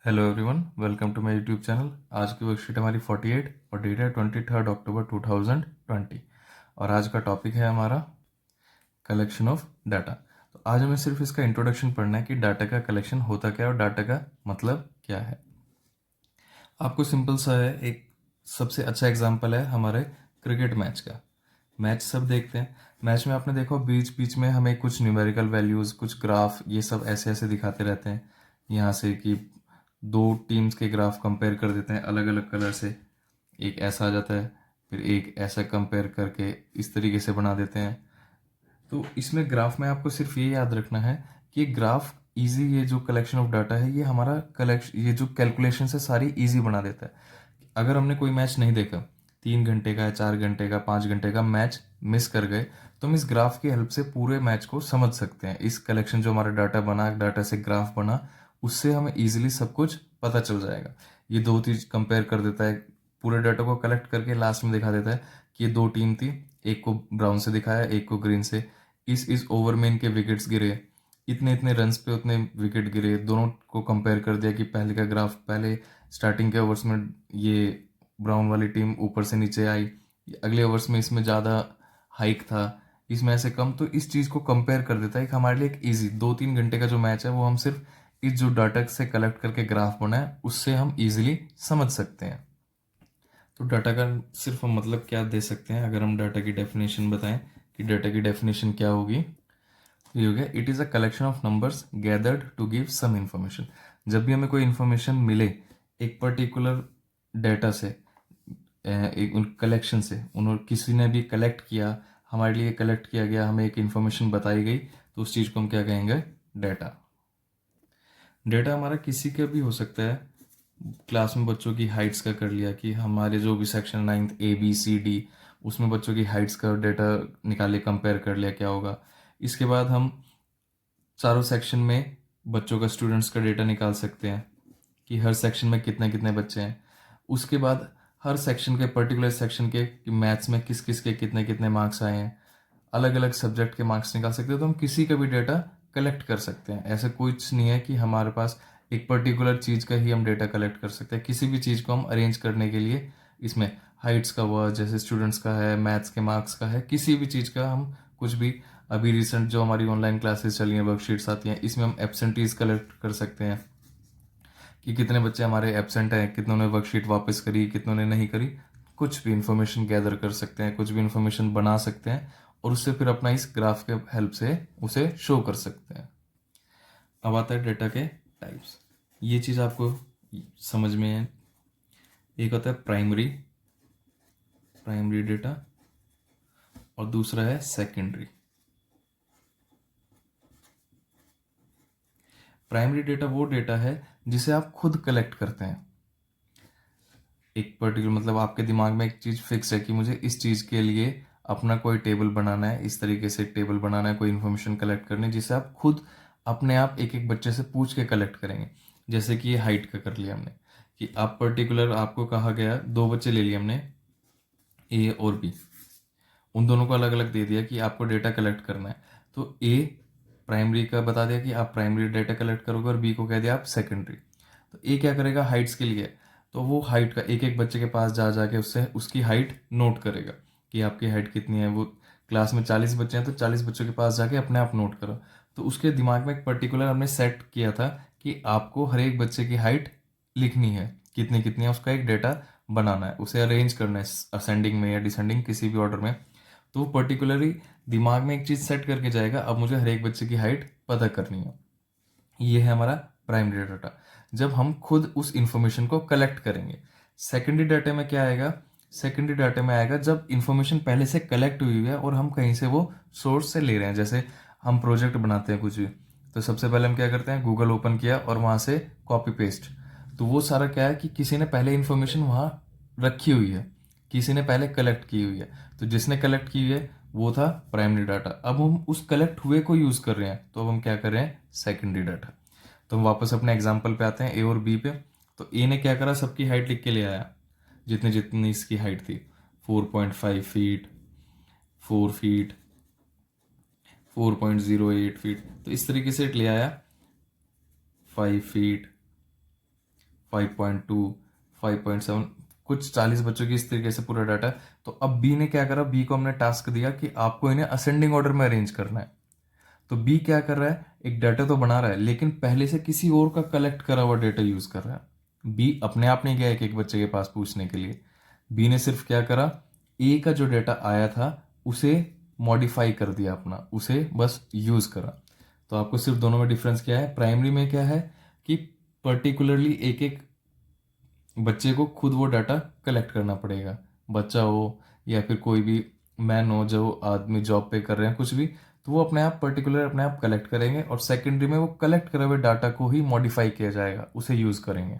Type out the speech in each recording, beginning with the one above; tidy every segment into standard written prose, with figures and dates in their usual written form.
Hello everyone, welcome to my YouTube channel. आज की worksheet हमारी 48 और डेट है 23 अक्टूबर 2020 और आज का टॉपिक है हमारा कलेक्शन ऑफ डाटा। तो आज हमें सिर्फ इसका इंट्रोडक्शन पढ़ना है कि डाटा का कलेक्शन होता क्या है और डाटा का मतलब क्या है। आपको सिंपल सा है, एक सबसे अच्छा एग्जांपल है हमारे क्रिकेट मैच का। मैच सब देखते हैं। मैच में आपने देखो बीच बीच में हमें कुछ न्यूमेरिकल वैल्यूज़, कुछ ग्राफ, ये सब ऐसे ऐसे दिखाते रहते हैं। यहाँ से कि दो टीम्स के ग्राफ कंपेयर कर देते हैं अलग अलग कलर से, एक ऐसा आ जाता है, फिर एक ऐसा कंपेयर करके इस तरीके से बना देते हैं। तो इसमें ग्राफ में आपको सिर्फ ये याद रखना है कि ग्राफ इजी, ये जो कलेक्शन ऑफ डाटा है ये हमारा कलेक्शन, ये जो कैलकुलेशन है सारी इजी बना देता है। अगर हमने कोई मैच नहीं देखा, 3 घंटे का, 4 घंटे का, 5 घंटे का मैच मिस कर गए, तो हम इस ग्राफ की हेल्प से पूरे मैच को समझ सकते हैं। इस कलेक्शन जो हमारा डाटा बना, डाटा से ग्राफ बना, उससे हमें इजीली सब कुछ पता चल जाएगा। ये दो चीज कंपेयर कर देता है, पूरे डाटा को कलेक्ट करके लास्ट में दिखा देता है कि ये दो टीम थी, एक को ब्राउन से दिखाया, एक को ग्रीन से। इस ओवर में इनके विकेट्स गिरे, इतने इतने रन्स पे उतने विकेट गिरे, दोनों को कंपेयर कर दिया कि पहले का ग्राफ, पहले स्टार्टिंग के ओवर्स में ये ब्राउन वाली टीम ऊपर से नीचे आई, अगले ओवर्स में इसमें ज़्यादा हाइक था, इसमें ऐसे कम। तो इस चीज़ को कंपेयर कर देता है कि हमारे लिए एक ईजी 2-3 घंटे का जो मैच है वो हम सिर्फ इस जो डाटा से कलेक्ट करके ग्राफ बनाए उससे हम इजीली समझ सकते हैं। तो डाटा का सिर्फ हम मतलब क्या दे सकते हैं, अगर हम डाटा की डेफिनेशन बताएं कि डाटा की डेफिनेशन क्या होगी, ये हो गया, it is a collection of numbers gathered to give some information. जब भी हमें कोई इंफॉर्मेशन मिले एक पर्टिकुलर डाटा से, एक उन कलेक्शन से, उन्होंने किसी ने भी कलेक्ट किया, हमारे लिए कलेक्ट किया गया, हमें एक इंफॉर्मेशन बताई गई, तो उस चीज़ को हम क्या कहेंगे, डाटा। डाटा हमारा किसी का भी हो सकता है। क्लास में बच्चों की हाइट्स का कर लिया कि हमारे जो भी सेक्शन 9th ABCD, उसमें बच्चों की हाइट्स का डाटा निकाले, कंपेयर कर लिया क्या होगा। इसके बाद हम चारों सेक्शन में बच्चों का, स्टूडेंट्स का डेटा निकाल सकते हैं कि हर सेक्शन में कितने कितने बच्चे हैं। उसके बाद हर सेक्शन के, पर्टिकुलर सेक्शन के मैथ्स में किस किस के कितने कितने मार्क्स आए हैं, अलग अलग सब्जेक्ट के मार्क्स निकाल सकते हैं। तो हम किसी का भी डेटा कलेक्ट कर सकते हैं। ऐसा कुछ नहीं है कि हमारे पास एक पर्टिकुलर चीज़ का ही हम डेटा कलेक्ट कर सकते हैं। किसी भी चीज़ को हम अरेंज करने के लिए, इसमें हाइट्स का हुआ, जैसे स्टूडेंट्स का है, मैथ्स के मार्क्स का है, किसी भी चीज़ का हम कुछ भी। अभी रिसेंट जो हमारी ऑनलाइन क्लासेस चली हैं, वर्कशीट्स आती हैं, इसमें हम एब्सेंटीज कलेक्ट कर सकते हैं कि कितने बच्चे हमारे एब्सेंट हैं, कितनों ने वर्कशीट वापस करी, कितनों ने नहीं करी। कुछ भी इंफॉर्मेशन गैदर कर सकते हैं, कुछ भी इंफॉर्मेशन बना सकते हैं और उससे फिर अपना इस ग्राफ के हेल्प से उसे शो कर सकते हैं। अब आता है डेटा के टाइप्स। ये चीज़ आपको समझ में है। एक होता है प्राइमरी, प्राइमरी डेटा, और दूसरा है सेकेंडरी। प्राइमरी डेटा वो डेटा है जिसे आप खुद कलेक्ट करते हैं। एक पर्टिकुलर, मतलब आपके दिमाग में एक चीज़ फिक्स है कि मुझे इस चीज़ के लिए अपना कोई टेबल बनाना है, इस तरीके से एक टेबल बनाना है, कोई इन्फॉर्मेशन कलेक्ट करनी है, जिसे आप खुद अपने आप एक एक बच्चे से पूछ के कलेक्ट करेंगे। जैसे कि ये हाइट का कर लिया हमने कि आप पर्टिकुलर, आपको कहा गया, दो बच्चे ले लिए हमने, ए और बी, उन दोनों को अलग अलग दे दिया कि आपको डेटा कलेक्ट करना है। तो ए प्राइमरी का बता दिया कि आप प्राइमरी डेटा कलेक्ट करोगे और बी को कह दिया आप सेकेंडरी। तो ए क्या करेगा, हाइट्स के लिए, तो वो हाइट का एक एक बच्चे के पास जा जाके उससे उसकी हाइट नोट करेगा कि आपकी हाइट कितनी है। वो क्लास में 40 बच्चे हैं तो 40 बच्चों के पास जाके अपने आप नोट करो। तो उसके दिमाग में एक पर्टिकुलर हमने सेट किया था कि आपको हर एक बच्चे की हाइट लिखनी है, कितनी कितनी है, उसका एक डेटा बनाना है, उसे अरेंज करना है असेंडिंग में या डिसेंडिंग, किसी भी ऑर्डर में। तो वो पर्टिकुलरली दिमाग में एक चीज़ सेट करके जाएगा, अब मुझे हर एक बच्चे की हाइट पता करनी है। ये है हमारा प्राइमरी डाटा, जब हम खुद उस इंफॉर्मेशन को कलेक्ट करेंगे। सेकेंडरी डाटा में क्या आएगा, सेकेंडरी डाटा में आएगा जब इंफॉर्मेशन पहले से कलेक्ट हुई है और हम कहीं से वो सोर्स से ले रहे हैं। जैसे हम प्रोजेक्ट बनाते हैं कुछ भी, तो सबसे पहले हम क्या करते हैं, गूगल ओपन किया और वहाँ से कॉपी पेस्ट। तो वो सारा क्या है कि किसी ने पहले इंफॉर्मेशन वहाँ रखी हुई है, किसी ने पहले कलेक्ट की हुई है। तो जिसने कलेक्ट की हुई है वो था प्राइमरी डाटा। अब हम उस कलेक्ट हुए को यूज़ कर रहे हैं, तो अब हम क्या कर रहे हैं, सेकेंडरी डाटा। तो हम वापस अपने एग्जाम्पल पे आते हैं, ए और बी पे। तो ए ने क्या करा, सबकी हाइट लिख के ले आया, जितनी जितनी इसकी हाइट थी, 4.5 फीट, 4 फीट, 4.08 फीट, तो इस तरीके से ले आया, 5 फीट, 5.2, 5.7, कुछ 40 बच्चों की इस तरीके से पूरा डाटा। तो अब बी ने क्या करा, बी को हमने टास्क दिया कि आपको इन्हें असेंडिंग ऑर्डर में अरेंज करना है। तो बी क्या कर रहा है, एक डाटा तो बना रहा है लेकिन पहले से किसी और का कलेक्ट करा हुआ डाटा यूज कर रहा है। बी अपने आप नहीं गया एक एक बच्चे के पास पूछने के लिए। बी ने सिर्फ क्या करा, ए का जो डाटा आया था उसे मॉडिफाई कर दिया अपना, उसे बस यूज करा। तो आपको सिर्फ दोनों में डिफरेंस क्या है, प्राइमरी में क्या है कि पर्टिकुलरली एक एक बच्चे को खुद वो डाटा कलेक्ट करना पड़ेगा, बच्चा हो या फिर कोई भी मैन हो जो आदमी जॉब पे कर रहे हैं कुछ भी, तो वो अपने आप पर्टिकुलर अपने आप कलेक्ट करेंगे। और सेकेंडरी में वो कलेक्ट करे हुए डाटा को ही मॉडिफाई किया जाएगा, उसे यूज करेंगे।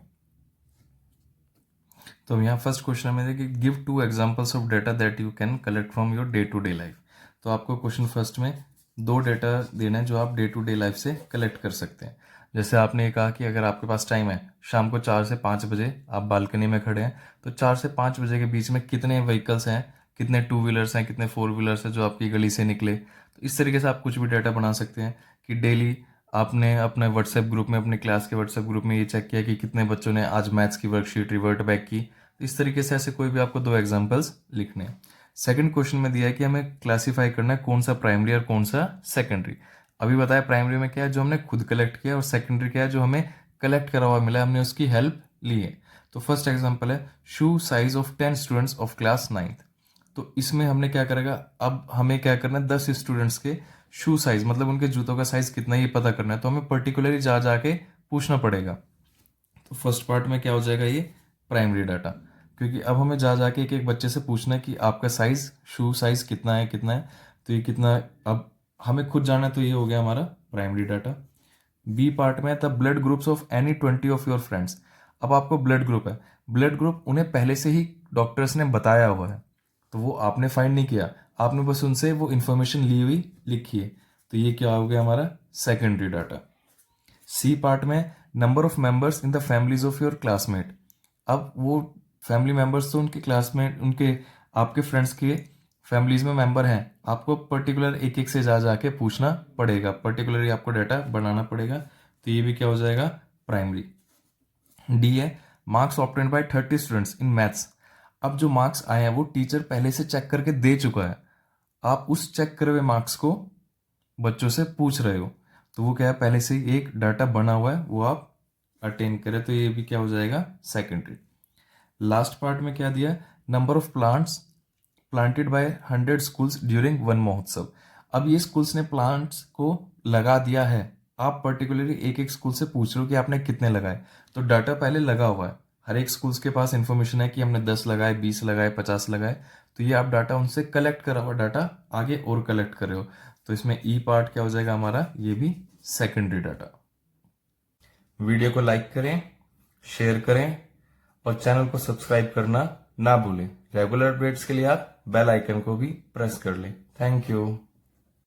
तो हम यहाँ फर्स्ट क्वेश्चन में देखिए, give 2 examples of data that you can collect from your day to day life. तो आपको क्वेश्चन फर्स्ट में 2 डेटा देना है जो आप डे टू डे लाइफ से कलेक्ट कर सकते हैं। जैसे आपने ये कहा कि अगर आपके पास टाइम है शाम को 4 से 5 बजे, आप बालकनी में खड़े हैं, तो 4 से 5 बजे के बीच में कितने व्हीकल्स हैं, कितने 2 व्हीलर्स हैं, कितने 4 व्हीलर्स हैं जो आपकी गली से निकले। तो इस तरीके से आप कुछ भी डाटा बना सकते हैं कि डेली आपने अपने व्हाट्सएप ग्रुप में, अपने क्लास के व्हाट्सएप ग्रुप में ये चेक किया कि कितने बच्चों ने आज मैथ्स की वर्कशीट रिवर्ट बैक की। इस तरीके से ऐसे कोई भी आपको 2 एग्जांपल्स लिखने हैं। सेकंड क्वेश्चन में दिया है कि हमें क्लासिफाई करना है कौन सा प्राइमरी और कौन सा सेकेंडरी। अभी बताया प्राइमरी में क्या है जो हमने खुद कलेक्ट किया, और सेकेंडरी क्या है जो हमें कलेक्ट करा हुआ मिला, हमने उसकी हेल्प ली है। तो फर्स्ट एग्जांपल है शू size of 10 students of class 9th। तो इसमें हमने क्या करेगा, अब हमें क्या करना है, 10 स्टूडेंट्स के शू साइज मतलब उनके जूतों का साइज कितना है ये पता करना है। तो हमें पर्टिकुलरली जा जाके पूछना पड़ेगा। तो फर्स्ट पार्ट में क्या हो जाएगा, ये प्राइमरी डाटा, क्योंकि अब हमें जा जाके एक एक बच्चे से पूछना है कि आपका साइज, शू साइज कितना है कितना है, तो ये कितना है, अब हमें खुद जानना है। तो ये हो गया हमारा प्राइमरी डाटा। बी पार्ट में the blood groups of any 20 of your friends. अब आपको ब्लड ग्रुप है, ब्लड ग्रुप उन्हें पहले से ही डॉक्टर्स ने बताया हुआ है, तो वो आपने फाइंड नहीं किया, आपने बस उनसे वो इन्फॉर्मेशन ली हुई लिखी है। तो ये क्या हो गया हमारा सेकेंडरी डाटा। सी पार्ट में number of members in the families of your classmate. अब वो फैमिली मेंबर्स तो उनके क्लासमेट, उनके आपके फ्रेंड्स के फैमिलीज में मेंबर हैं, आपको पर्टिकुलर एक एक से जा जाके पूछना पड़ेगा, पर्टिकुलरली आपको डाटा बनाना पड़ेगा। तो ये भी क्या हो जाएगा प्राइमरी। डी है marks obtained by 30 students in maths. अब जो मार्क्स आए हैं वो टीचर पहले से चेक करके दे चुका है, आप उस चेक करे हुए मार्क्स को बच्चों से पूछ रहे हो। तो वो क्या है, पहले से ही एक डाटा बना हुआ है, वो आप अटेन करें। तो ये भी क्या हो जाएगा सेकेंडरी। लास्ट पार्ट में क्या दिया, number of plants planted by 100 schools during one महोत्सव। अब ये स्कूल्स ने प्लांट्स को लगा दिया है, आप पर्टिकुलरली एक एक स्कूल से पूछ रहे हो कि आपने कितने लगाए। तो डाटा पहले लगा हुआ है, हर एक स्कूल्स के पास इंफॉर्मेशन है कि हमने 10 लगाए, 20 लगाए, 50 लगाए। तो ये आप डाटा उनसे कलेक्ट करा हुआ डाटा आगे और कलेक्ट कर रहे हो। तो इसमें ई पार्ट क्या हो जाएगा हमारा, ये भी सेकेंडरी डाटा। वीडियो को लाइक करें, शेयर करें और चैनल को सब्सक्राइब करना ना भूलें। रेगुलर अपडेट्स के लिए आप बेल आइकन को भी प्रेस कर लें। Thank you.